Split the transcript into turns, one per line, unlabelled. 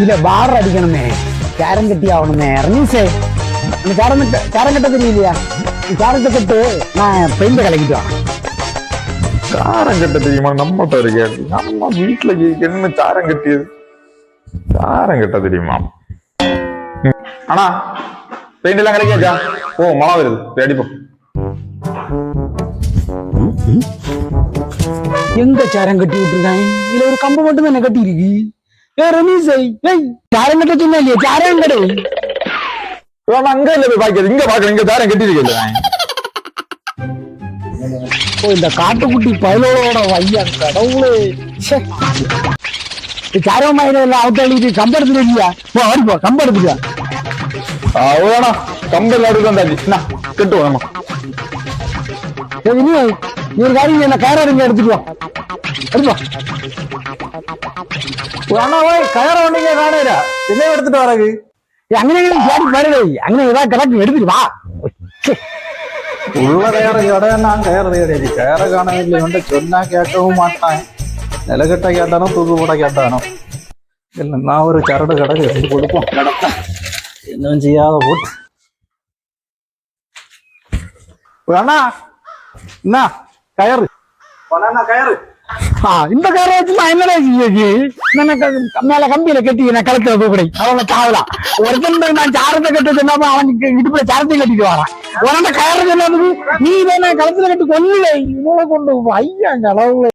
இல்ல பார் அடிக்கணுமே, கேரம் கட்டி ஆகணுமே. ரமேஷே, அந்த கேரம் கட்ட தெரியலையா? கேரத்தை கட்டு, நான் பெயிண்ட் கலக்கிட்டு வரேன்.
சாரம் கட்ட தெரியுமா? நம்மகிட்ட இருக்க நம்ம வீட்டுல என்ன சாரம் கட்டியது? சாரம் கட்ட தெரியுமா? ஆனா பெயிண்ட் எல்லாம் கிடைக்காச்சா? ஓ, மழை வருது, அடிப்போம்.
எங்க சாரம் கட்டி விட்டுருக்காங்க? இதுல ஒரு கம்பு மட்டும் தானே கட்டி இருக்கு. ரமேஷ், சாரம் கட்ட சொன்னா இல்லையா? சாரம் கடை
அங்க இல்ல போய் பாக்கிறது, இங்க பாக்குறேன். இங்க சாரம் கட்டி இருக்கல.
இந்த காட்டுக்குட்டி பயலோட வையா கடவுளே. சாரமாயிரம் அவுத்தாளி கம்பு எடுத்துட்டு இல்லையா? போ கம்பு எடுத்துக்கா.
அவ்வளோனா கம்பல் அடுத்தாச்சு கட்டுவோம்.
நம்ம ஒரு காரியம் என்ன கயறாருங்க எடுத்துட்டு வா. கயற வண்டிங்க காணா என்ன எடுத்துட்டு வராது. അങ്ങനെ பாருங்க, അങ്ങനെ ஏதாவது கிடக்கு எடுத்துட்டு வா.
உள்ள நான் கயற காணவில்லை. சொன்னா கேட்கவும் மாட்டான். நிலக்கட்ட கேட்டானோ தூக்கு போட கேட்டானோ இல்ல. நான் ஒரு கரடு கடை எடுத்து கொடுப்போம். கிடப்பா இன்னும் செய்யாத போட்டு அண்ணா என்ன கயறு கயறு.
இந்த கயரை வச்சு நான் என்னடா மேல கம்பியில கட்டி நான் கழுத்துல போய் அவங்க தாவலாம். ஒருத்தன் நான் சாரத்தை கட்ட சொன்னாம அவனுக்கு இடுப்புல சாரத்தையும் கட்டிட்டு வரான். உடனே கயறு சொன்னதுக்கு நீ தானே கழுத்துல கட்டி கொல்ல இவ்வளவு கொண்டு ஐயா அளவுல